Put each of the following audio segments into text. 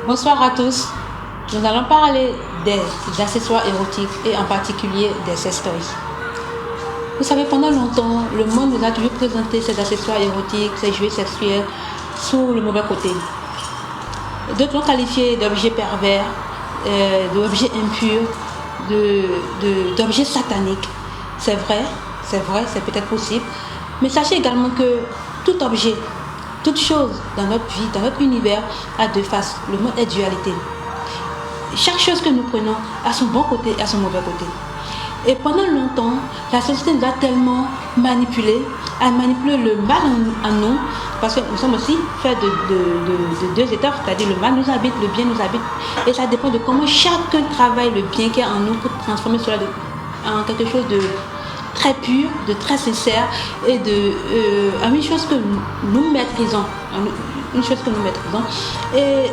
Bonsoir à tous. Nous allons parler des accessoires érotiques et en particulier des sex toys. Vous savez, pendant longtemps, le monde nous a toujours présenté ces accessoires érotiques, ces jouets sexuels sous le mauvais côté. D'autres l'ont qualifié d'objets pervers, d'objets impurs, d'objets sataniques. C'est vrai, c'est peut-être possible. Mais sachez également que tout objet, toute chose dans notre vie, dans notre univers, a deux faces. Le monde est dualité. Chaque chose que nous prenons a son bon côté et a son mauvais côté. Et pendant longtemps, la société nous a tellement manipulés, a manipulé le mal en nous, parce que nous sommes aussi faits de deux états, c'est-à-dire le mal nous habite, le bien nous habite, et ça dépend de comment chacun travaille le bien qui est en nous pour transformer cela en quelque chose de très pur, de très sincère et en une chose que nous maîtrisons, et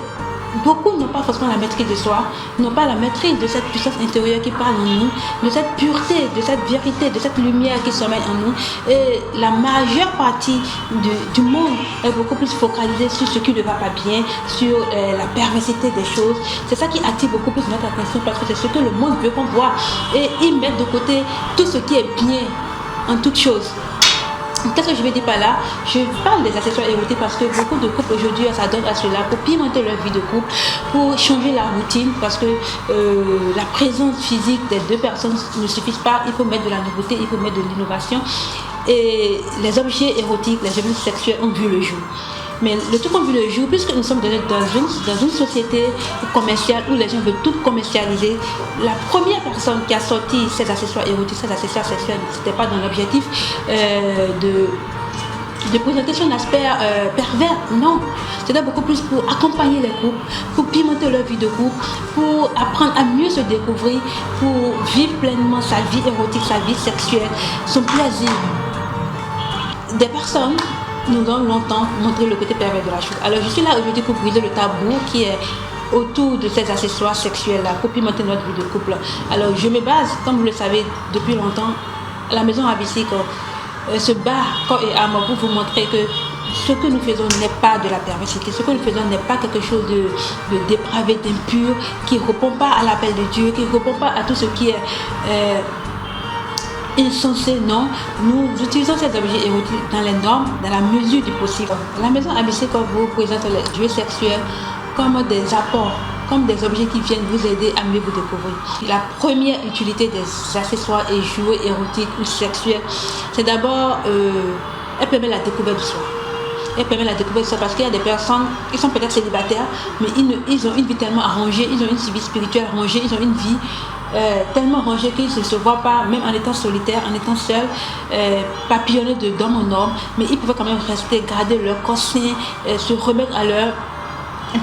beaucoup n'ont pas forcément la maîtrise de soi, n'ont pas la maîtrise de cette puissance intérieure qui parle en nous, de cette pureté, de cette vérité, de cette lumière qui sommeille en nous. Et la majeure partie du monde est beaucoup plus focalisée sur ce qui ne va pas bien, sur la perversité des choses. C'est ça qui attire beaucoup plus notre attention parce que c'est ce que le monde veut qu'on voit. Et ils mettent de côté tout ce qui est bien en toute chose. Qu'est-ce que je veux dire par là? Je parle des accessoires érotiques parce que beaucoup de couples aujourd'hui s'adonnent à cela pour pimenter leur vie de couple, pour changer la routine parce que la présence physique des deux personnes ne suffit pas. Il faut mettre de la nouveauté, il faut mettre de l'innovation. Et les objets érotiques, les objets sexuels ont vu le jour. Mais le truc qu'on vu le jour, puisque nous sommes dans une société commerciale où les gens veulent tout commercialiser, la première personne qui a sorti ces accessoires érotiques, ces accessoires sexuels, c'était pas dans l'objectif de présenter son aspect pervers, non. C'était beaucoup plus pour accompagner les couples, pour pimenter leur vie de couple, pour apprendre à mieux se découvrir, pour vivre pleinement sa vie érotique, sa vie sexuelle, son plaisir. Des personnes nous ont longtemps montré le côté pervers de la chose. Alors je suis là aujourd'hui pour briser le tabou qui est autour de ces accessoires sexuels-là, pour pimenter notre vie de couple. Alors je me base, comme vous le savez depuis longtemps, la maison Abyssie se bat corps et âme pour vous montrer que ce que nous faisons n'est pas de la perversité, ce que nous faisons n'est pas quelque chose de dépravé, d'impur, qui ne répond pas à l'appel de Dieu, qui ne répond pas à tout ce qui est insensé, non. Nous utilisons ces objets érotiques dans les normes, dans la mesure du possible. La maison Abyssie vous présente les jeux sexuels comme des apports, comme des objets qui viennent vous aider à mieux vous découvrir. La première utilité des accessoires et jouets érotiques ou sexuels, c'est d'abord, elle permet la découverte de soi. Elle permet la découverte de soi parce qu'il y a des personnes qui sont peut-être célibataires, mais ils ont une vie tellement arrangée, ils ont une vie spirituelle arrangée, ils ont une vie tellement rangée qu'ils ne se voient pas, même en étant solitaires, en étant seuls, papillonner d'homme en homme, mais ils peuvent quand même rester, garder leur corps sain, se remettre à leur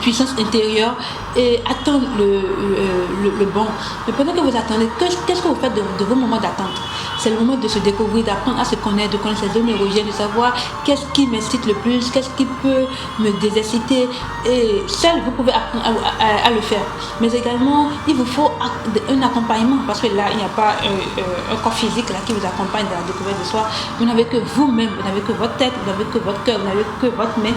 puissance intérieure et attendre le bon. Mais pendant que vous attendez, qu'est-ce que vous faites de vos moments d'attente? C'est le moment de se découvrir, d'apprendre à se connaître, de connaître ses zones érogènes, de savoir qu'est-ce qui m'excite le plus, qu'est-ce qui peut me désexciter. Et seul, vous pouvez apprendre à le faire. Mais également, il vous faut un accompagnement parce que là, il n'y a pas un corps physique là, qui vous accompagne dans la découverte de soi. Vous n'avez que vous-même, vous n'avez que votre tête, vous n'avez que votre cœur, vous n'avez que votre main.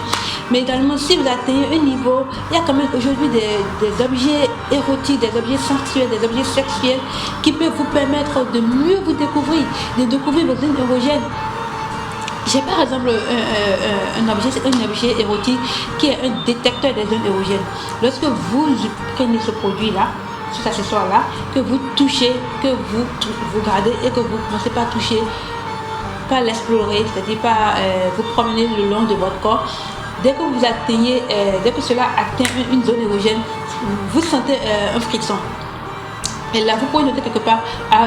Mais également, si vous atteignez un niveau, il y a quand même aujourd'hui des objets érotiques, des objets sensuels, des objets sexuels qui peuvent vous permettre de mieux vous découvrir, de découvrir vos zones érogènes. J'ai par exemple un objet érotique qui est un détecteur des zones érogènes. Lorsque vous prenez ce produit-là, cet accessoire-là, que vous touchez, que vous gardez et que vous ne commencez pas à toucher, pas l'explorer, c'est-à-dire pas vous promener le long de votre corps, dès que vous atteignez, dès que cela atteint une zone érogène, vous sentez un frisson. Et là, vous pouvez noter quelque part,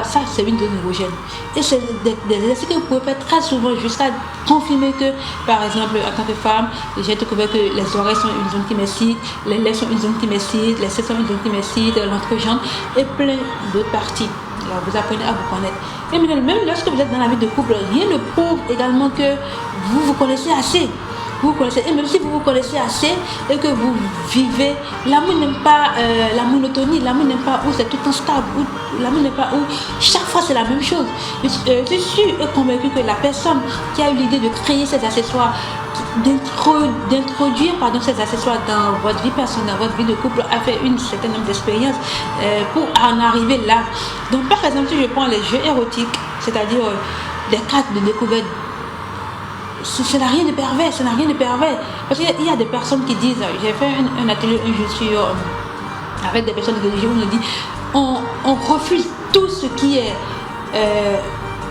ça c'est une zone érogène. Et c'est des exercices que vous pouvez faire très souvent jusqu'à confirmer que, par exemple, en tant que femme, j'ai découvert que les oreilles sont une zone qui m'excite, les lèvres sont une zone qui m'excite, les seins sont une zone qui m'excite, l'entrejambe et plein d'autres parties. Alors, vous apprenez à vous connaître. Et même lorsque vous êtes dans la vie de couple, rien ne prouve également que vous vous connaissez assez. vous connaissez, et même si vous vous connaissez assez et que vous vivez, l'amour n'aime pas la monotonie, l'amour n'aime pas où c'est tout instable, l'amour n'aime pas où chaque fois c'est la même chose. Je suis convaincue que la personne qui a eu l'idée de créer ces accessoires, d'introduire ces accessoires dans votre vie personnelle, dans votre vie de couple, a fait une certaine nombre d'expériences pour en arriver là. Donc par exemple, si je prends les jeux érotiques, c'est-à-dire des cartes de découverte, ça n'a rien de pervers, ça n'a rien de pervers. Parce qu'il y a des personnes qui disent, j'ai fait un atelier un jour sur, avec des personnes religieuses, on dit, on refuse tout ce qui est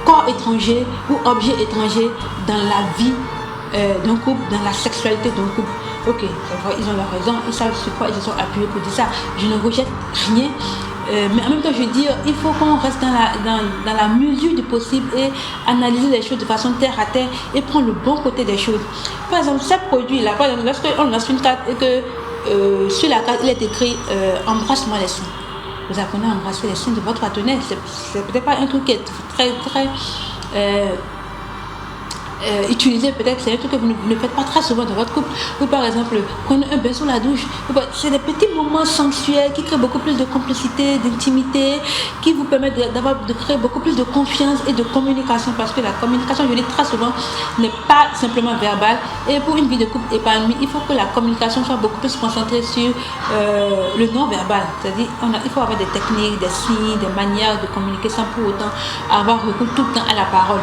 corps étranger ou objet étranger dans la vie d'un couple, dans la sexualité d'un couple. Ok, c'est vrai, ils ont leur raison, ils savent sur quoi ils se sont appuyés pour dire ça. Je ne rejette rien. Mais en même temps, je veux dire, il faut qu'on reste dans la mesure du possible et analyser les choses de façon terre à terre et prendre le bon côté des choses. Par exemple, ces produits-là, par exemple, lorsqu'on lance une carte et que sur la carte, il est écrit embrasse-moi les seins. Vous apprenez à embrasser les seins de votre partenaire. C'est peut-être pas un truc qui est très, très utiliser, peut-être c'est un truc que vous ne faites pas très souvent dans votre couple, ou par exemple prenez un bain sous la douche. C'est des petits moments sensuels qui créent beaucoup plus de complicité, d'intimité, qui vous permettent de créer beaucoup plus de confiance et de communication, parce que la communication, je dis très souvent, n'est pas simplement verbale, et pour une vie de couple épanouie, il faut que la communication soit beaucoup plus concentrée sur le non-verbal, c'est-à-dire il faut avoir des techniques, des signes, des manières de communiquer sans pour autant avoir recours tout le temps à la parole.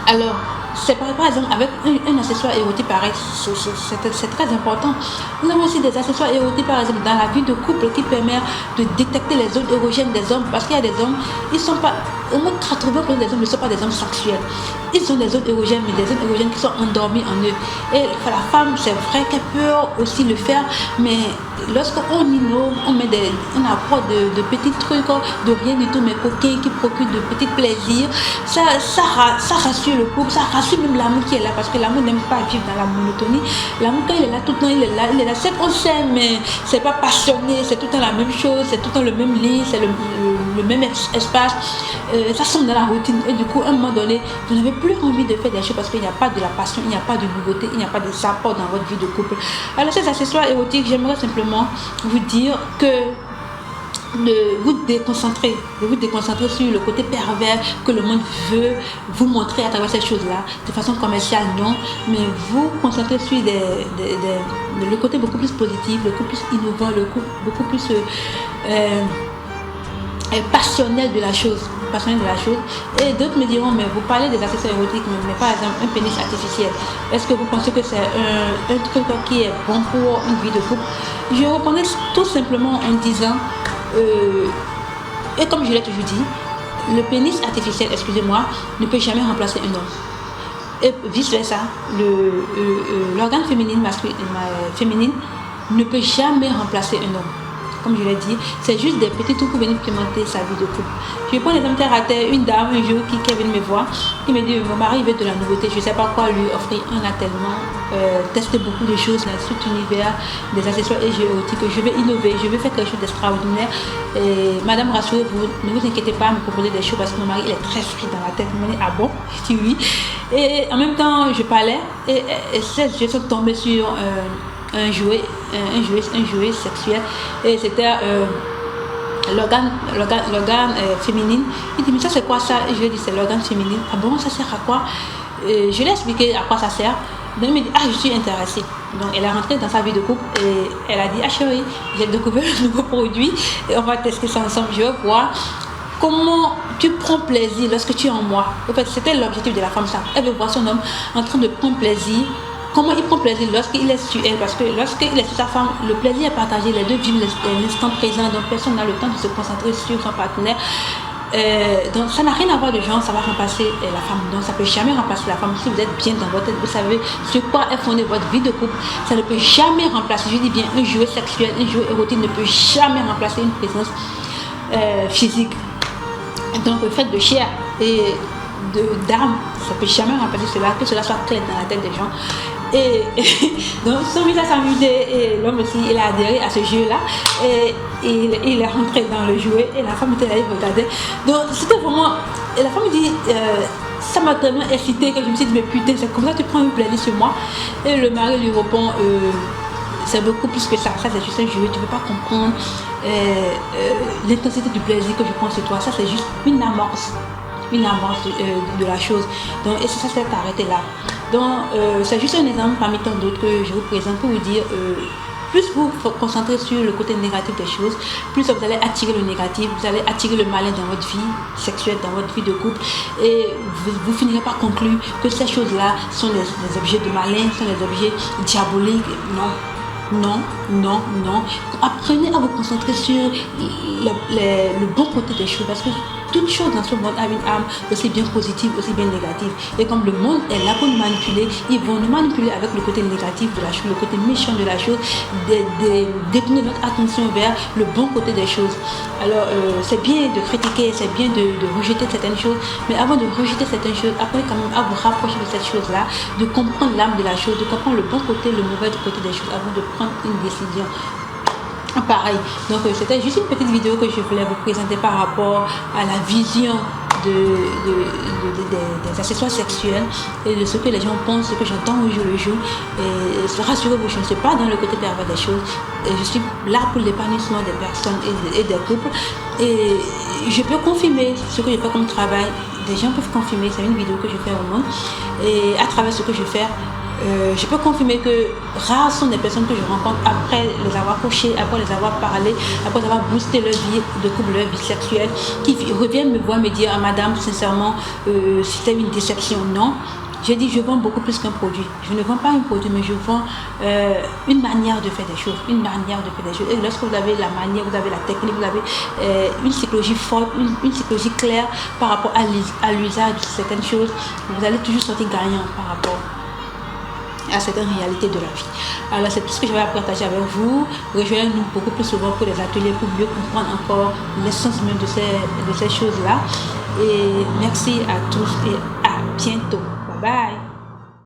Alors, c'est par exemple avec un accessoire érotique pareil, c'est très important. Nous avons aussi des accessoires érotiques par exemple dans la vie de couple qui permettent de détecter les zones érogènes des hommes, parce qu'il y a des hommes, ils sont pas, au moins 80% des hommes ne sont pas des hommes sexuels. Ils ont des zones érogènes, mais des zones érogènes qui sont endormies en eux. Et la femme, c'est vrai qu'elle peut aussi le faire, mais lorsqu'on innove, on apporte de petits trucs, de rien du tout, mais coquins qui procurent de petits plaisirs, ça rassure le couple, ça rassure même l'amour qui est là, parce que l'amour n'aime pas vivre dans la monotonie. L'amour, quand il est là tout le temps, il est là, c'est qu'on s'aime, mais c'est pas passionné, c'est tout le temps la même chose, c'est tout le temps le même lit, c'est le même espace, ça semble dans la routine, et du coup, à un moment donné, vous n'avez plus envie de faire des choses parce qu'il n'y a pas de la passion, il n'y a pas de nouveauté, il n'y a pas de apport dans votre vie de couple. Alors ces accessoires érotiques, j'aimerais simplement vous dire que de vous déconcentrer sur le côté pervers que le monde veut vous montrer à travers ces choses-là, de façon commerciale, non, mais vous concentrer sur le côté beaucoup plus positif, le côté plus innovant, le côté beaucoup plus passionnel de la chose. Et d'autres me diront, mais vous parlez des accessoires érotiques, mais par exemple un pénis artificiel, est-ce que vous pensez que c'est un truc qui est bon pour une vie de couple? Je répondais tout simplement en disant, et comme je l'ai toujours dit, le pénis artificiel, excusez-moi, ne peut jamais remplacer un homme. Et vice versa, l'organe féminine ne peut jamais remplacer un homme. Comme je l'ai dit, c'est juste des petits trucs pour venir pimenter sa vie de couple. Je prends l'exemple terre à terre, une dame un jour qui est venue me voir, qui me dit, mon mari veut de la nouveauté, je ne sais pas quoi lui offrir. On a tellement testé beaucoup de choses dans cet univers des accessoires et jeux érotiques, je vais innover, je vais faire quelque chose d'extraordinaire. Et madame, rassurez-vous, ne vous inquiétez pas à me proposer des choses, parce que mon mari il est très free dans la tête. Il me dit, ah bon? Je dis oui. Et en même temps, je parlais et ces jeux sont tombés sur un jouet sexuel, et c'était l'organe féminine. Il dit, mais ça c'est quoi ça? Et je lui ai dit, c'est l'organe féminine. Ah bon, ça sert à quoi? Je lui ai expliqué à quoi ça sert. Donc il me dit, ah, je suis intéressée. Donc elle est rentrée dans sa vie de couple et elle a dit, ah chérie, j'ai découvert un nouveau produit et on va tester ça ensemble. Je veux voir comment tu prends plaisir lorsque tu es en moi. En fait, c'était l'objectif de la femme, ça. Elle veut voir son homme en train de prendre plaisir. Comment il prend plaisir lorsqu'il est sur elle, parce que lorsqu'il est sur sa femme, le plaisir est partagé, les deux vivent l'instant présent, donc personne n'a le temps de se concentrer sur son partenaire. Donc ça n'a rien à voir de genre, ça va remplacer la femme, donc ça ne peut jamais remplacer la femme. Si vous êtes bien dans votre tête, vous savez sur quoi est fondée votre vie de couple, ça ne peut jamais remplacer, je dis bien, un jouet sexuel, un jouet érotique ne peut jamais remplacer une présence physique. Donc le fait de chair et d'âme, ça ne peut jamais remplacer cela, que cela soit clair dans la tête des gens. Et donc ils sont mis à s'amuser, et l'homme aussi il a adhéré à ce jeu là, et il est rentré dans le jouet et la femme était là, il regardait. Donc c'était vraiment, et la femme dit ça m'a tellement excité que je me suis dit, mais putain, c'est comme ça que tu prends une playlist sur moi. Et le mari lui répond, c'est beaucoup plus que ça c'est juste un jeu, tu ne peux pas comprendre l'intensité du plaisir que je prends sur toi, ça c'est juste une amorce de la chose. Donc, et ça s'est arrêté là. Donc, c'est juste un exemple parmi tant d'autres que je vous présente pour vous dire, plus vous vous concentrez sur le côté négatif des choses, plus vous allez attirer le négatif, vous allez attirer le malin dans votre vie sexuelle, dans votre vie de couple, et vous finirez par conclure que ces choses-là sont des objets de malin, sont des objets diaboliques. Non. Apprenez à vous concentrer sur le bon côté des choses, parce que toute chose dans ce monde a une âme, aussi bien positive, aussi bien négative. Et comme le monde est là pour nous manipuler, ils vont nous manipuler avec le côté négatif de la chose, le côté méchant de la chose, détourner notre attention vers le bon côté des choses. Alors, c'est bien de critiquer, c'est bien de rejeter certaines choses, mais avant de rejeter certaines choses, apprenez quand même à vous rapprocher de cette chose-là, de comprendre l'âme de la chose, de comprendre le bon côté, le mauvais côté des choses avant de prendre une décision. Pareil, donc c'était juste une petite vidéo que je voulais vous présenter par rapport à la vision des accessoires sexuels et de ce que les gens pensent, ce que j'entends au jour le jour. Et rassurez-vous, je ne suis pas dans le côté pervers des choses, et je suis là pour l'épanouissement des personnes et des couples, et je peux confirmer ce que je fais comme travail. Des gens peuvent confirmer, c'est une vidéo que je fais au monde, et à travers ce que je fais, je peux confirmer que rares sont les personnes que je rencontre après les avoir couchées, après les avoir parlé, après avoir boosté leur vie de couple, leur vie sexuelle, qui reviennent me voir me dire, ah, madame, sincèrement, c'était une déception. Non, j'ai dit, je vends beaucoup plus qu'un produit. Je ne vends pas un produit, mais je vends une manière de faire des choses, Et lorsque vous avez la manière, vous avez la technique, vous avez une psychologie forte, une psychologie claire par rapport à l'usage de certaines choses, vous allez toujours sortir gagnant par rapport à certaines réalités de la vie. Alors c'est tout ce que je vais partager avec vous. Rejoignez-nous beaucoup plus souvent pour les ateliers, pour mieux comprendre encore l'essence même de ces choses-là. Et merci à tous et à bientôt. Bye bye.